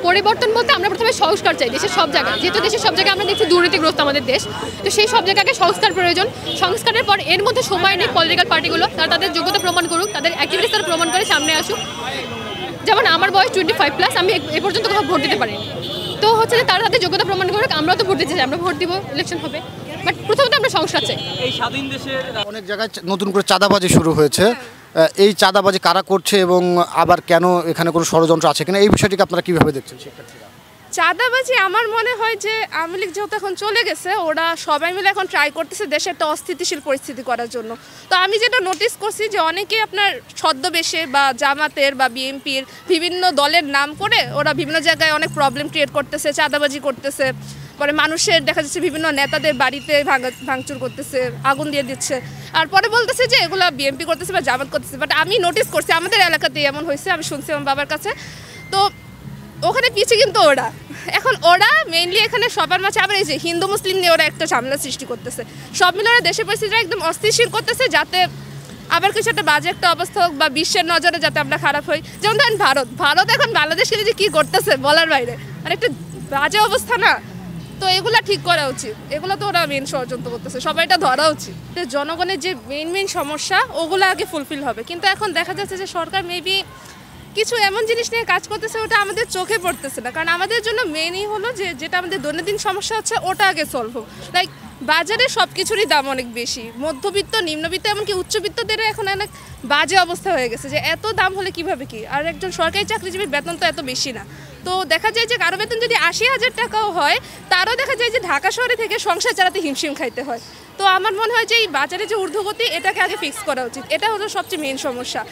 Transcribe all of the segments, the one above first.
পরিবর্তন বলতে আমরা প্রথমে সংস্কার চাই দেশের সব জায়গায়, যেহেতু দেশের সব জায়গায় আমরা দেখছি দুর্নীতিগ্রস্ত আমাদের দেশ, তো সেই সব জায়গাকে সংস্কার প্রয়োজন। সংস্কারের পর এর মধ্যে সময় নেই পলিটিক্যাল পার্টিগুলো, তারা তাদের যোগ্যতা প্রমাণ করুক, তাদের অ্যাক্টিভিটিস তারা প্রমাণ করে সামনে আসুক। যেমন আমার বয়স 25+, আমি এ পর্যন্ত কোথাও ভোট দিতে পারিনি, তো হচ্ছে যে তারা তাদের যোগ্যতা প্রমাণ করুক, আমরাও তো ভোট দিতে চাই, আমরা ভোট দিব, ইলেকশন হবে, বাট প্রথমত আমরা সংস্কার চাই। এই স্বাধীন দেশের অনেক জায়গায় নতুন করে চাঁদাবাজি শুরু হয়েছে, এই চাঁদাবাজি কারা করছে এবং আবার কেন এখানে কোনো ষড়যন্ত্র আছে কিনা এই বিষয়টিকে আপনারা কীভাবে দেখছেন? চাঁদাবাজি আমার মনে হয় যে আওয়ামী লীগ যেহেতু এখন চলে গেছে, ওরা সবাই মিলে এখন ট্রাই করতেছে দেশে একটা অস্থিতিশীল পরিস্থিতি করার জন্য। তো আমি যেটা নোটিস করছি যে অনেকে আপনার ছদ্মবেশে বা জামাতের বা বিএনপির বিভিন্ন দলের নাম করে ওরা বিভিন্ন জায়গায় অনেক প্রবলেম ক্রিয়েট করতেছে, চাঁদাবাজি করতেছে, পরে মানুষের দেখা যাচ্ছে বিভিন্ন নেতাদের বাড়িতে ভাঙচুর করতেছে, আগুন দিয়ে দিচ্ছে, আর পরে বলতেছে যে এগুলো বিএনপি করতেছে বা জামাত করতেছে। বাট আমি নোটিস করছি আমাদের এলাকাতেই এমন হয়েছে, আমি শুনছি আমার বাবার কাছে। তো ওখানে পিছিয়ে কিন্তু ওরা এখন ওরা মেইনলি এখানে সবার মাঝে আবার এই যে হিন্দু মুসলিম নিয়ে ওরা একটা ঝামেলা সৃষ্টি করতেছে, সব মিলে ওরা দেশের পরিস্থিতিটা একদম অস্থিতিশীল করতেছে, যাতে আবার কিছু একটা বাজে একটা অবস্থা হোক বা বিশ্বের নজরে যাতে আমরা খারাপ হই। যেমন ধরেন ভারত এখন বাংলাদেশকে যে কী করতেছে বলার বাইরে, মানে একটা বাজে অবস্থা না? তো এগুলা ঠিক করা উচিত, এগুলো তো ওরা মেন ষড়যন্ত্র করতেছে, সবাইটা ধরা উচিত। জনগণের যে মেইন সমস্যা ওগুলো আগে ফুলফিল হবে, কিন্তু এখন দেখা যাচ্ছে যে সরকার মেবি কিছু এমন জিনিস নিয়ে কাজ করতেছে ওটা আমাদের চোখে পড়তেছে না, কারণ আমাদের জন্য মেনই হলো যে যেটা আমাদের দৈনন্দিন সমস্যা হচ্ছে ওটা আগে সলভ হোক। লাইক বাজারে সব কিছুরই দাম অনেক বেশি, মধ্যবিত্ত নিম্নবিত্ত এমনকি উচ্চবিত্তদেরও এখন অনেক বাজে অবস্থা হয়ে গেছে যে এত দাম হলে কিভাবে কি, আর একজন সরকারি চাকরিজীবীর বেতন তো এত বেশি না। তো দেখা যায় যে কারো বেতন যদি 80,000 টাকাও হয়, তারও দেখা যায় যে ঢাকা শহরে থেকে সংসার চালাতে হিমশিম খাইতে হয়। তো আমার মনে হয় যে এই বাজারে যে ঊর্ধ্বগতি এটাকে আগে ফিক্স করা উচিত, এটা হলো সবচেয়ে মেন সমস্যা।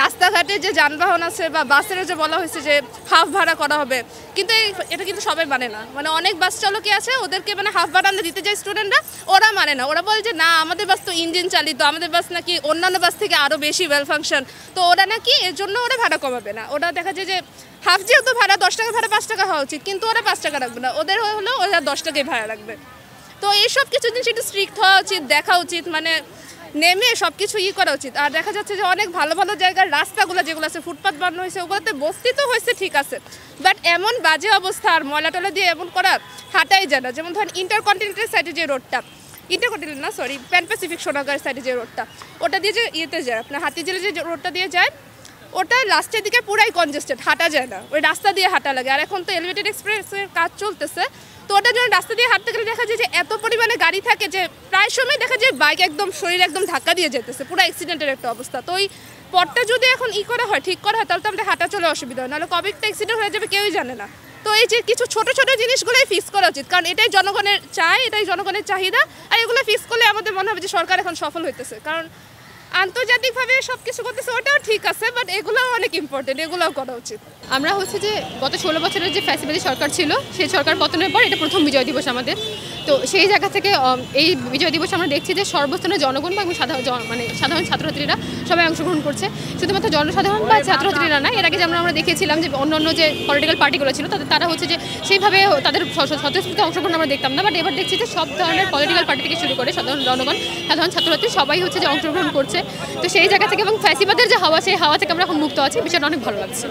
রাস্তাঘাটে যে যানবাহন আছে বা বাসের যে বলা হয়েছে যে হাফ ভাড়া করা হবে, কিন্তু এটা কিন্তু সবাই মানে না। মানে অনেক বাস চালকই আছে ওদেরকে মানে হাফ ভাড়া দিতে যায় স্টুডেন্টরা, ওরা মানে না, ওরা বলে যে না আমাদের বাস তো ইঞ্জিন চালিত, আমাদের বাস নাকি অন্যান্য বাস থেকে আরও বেশি ওয়েল ফাংশন, তো ওরা নাকি এর জন্য ওরা ভাড়া কমাবে না। ওরা দেখা যায় যে হাফ যেহেতু ভাড়া 10 টাকা ভাড়া 5 টাকা হওয়া উচিত, কিন্তু ওরা 5 টাকা রাখবে না, ওদের হলো ওরা 10 টাকাই ভাড়া রাখবে। তো এইসব কিছু জিনিস একটু স্ট্রিক্ট হওয়া উচিত, দেখা উচিত, মানে নেমে সব কিছু করা উচিত। আর দেখা যাচ্ছে যে অনেক ভালো ভালো জায়গার রাস্তাগুলো যেগুলো আছে ফুটপাথ বানানো হয়েছে ওগুলোতে বস্তি তো হয়েছে ঠিক আছে, বাট এমন বাজে অবস্থা আর ময়লা টলা দিয়ে এমন করা হাঁটাই যায় না। যেমন ধরেন ইন্টারকন্টিনেন্টাল সাইডে যে রোডটা, ইন্টারকন্টিনেন্টাল না সরি প্যান প্যাসিফিক সোনাগাঁর সাইডে যে রোডটা, ওটা দিয়ে যে যায় আপনার হাতিঝিলে যে রোডটা দিয়ে যায়, ওটা লাস্টের দিকে পুরাই কনজেস্টেড, হাঁটা যায় না, ওই রাস্তা দিয়ে হাঁটা লাগে। আর এখন তো এলিভেটেড এক্সপ্রেসের কাজ চলতেছে, তো ওটার জন্য রাস্তা দিয়ে হাঁটতে গেলে দেখা যায় যে এত পরিমাণে গাড়ি থাকে যে প্রায় সময় দেখা যায় বাইক একদম শরীর একদম ধাক্কা দিয়ে যেতেছে, পুরো অ্যাক্সিডেন্টের একটা অবস্থা। তো ওই পথটা যদি এখন করা হয়, ঠিক করা হয়, তাহলে তো আমাদের হাঁটা চলে অসুবিধা হয়, নাহলে কবে একটা অ্যাক্সিডেন্ট হয়ে যাবে কেউই জানে না। তো এই যে কিছু ছোট ছোট জিনিসগুলোই ফিক্স করা উচিত, কারণ এটাই জনগণের চায়, এটাই জনগণের চাহিদা, আর এগুলো ফিক্স করলে আমাদের মনে হবে যে সরকার এখন সফল হইতেছে। কারণ আন্তর্জাতিকভাবে সব কিছু করতেছে ওটাও ঠিক আছে, বাট এগুলোও অনেক ইম্পর্টেন্ট, এগুলোও করা উচিত। আমরা হচ্ছে যে গত 16 বছরের যে ফ্যাসিবাদী সরকার ছিল সেই সরকার পতনের পর এটা প্রথম বিজয় দিবস আমাদের। তো সেই জায়গা থেকে এই বিজয় দিবস আমরা দেখছি যে সর্বস্তরের জনগণ বা এবং সাধারণ ছাত্রছাত্রীরা সবাই অংশগ্রহণ করছে। শুধুমাত্র জনসাধারণ বা ছাত্রছাত্রীরা না, এর আগে যেমন আমরা দেখেছিলাম যে অন্যান্য যে পলিটিক্যাল পার্টিগুলো ছিল তারা হচ্ছে যে সেইভাবে তাদের স্বতঃস্ফূর্ত অংশগ্রহণ আমরা দেখতাম না, বাট এবার দেখছি যে সব ধরনের পলিটিক্যাল পার্টি থেকে শুরু করে সাধারণ জনগণ, সাধারণ ছাত্রছাত্রী সবাই হচ্ছে যে অংশগ্রহণ করছে। তো সেই জায়গা থেকে এবং ফ্যাসিবাদের যে হাওয়া, সেই হাওয়া থেকে আমরা এখন মুক্ত আছি, বিষয়টা অনেক ভালো লাগছে।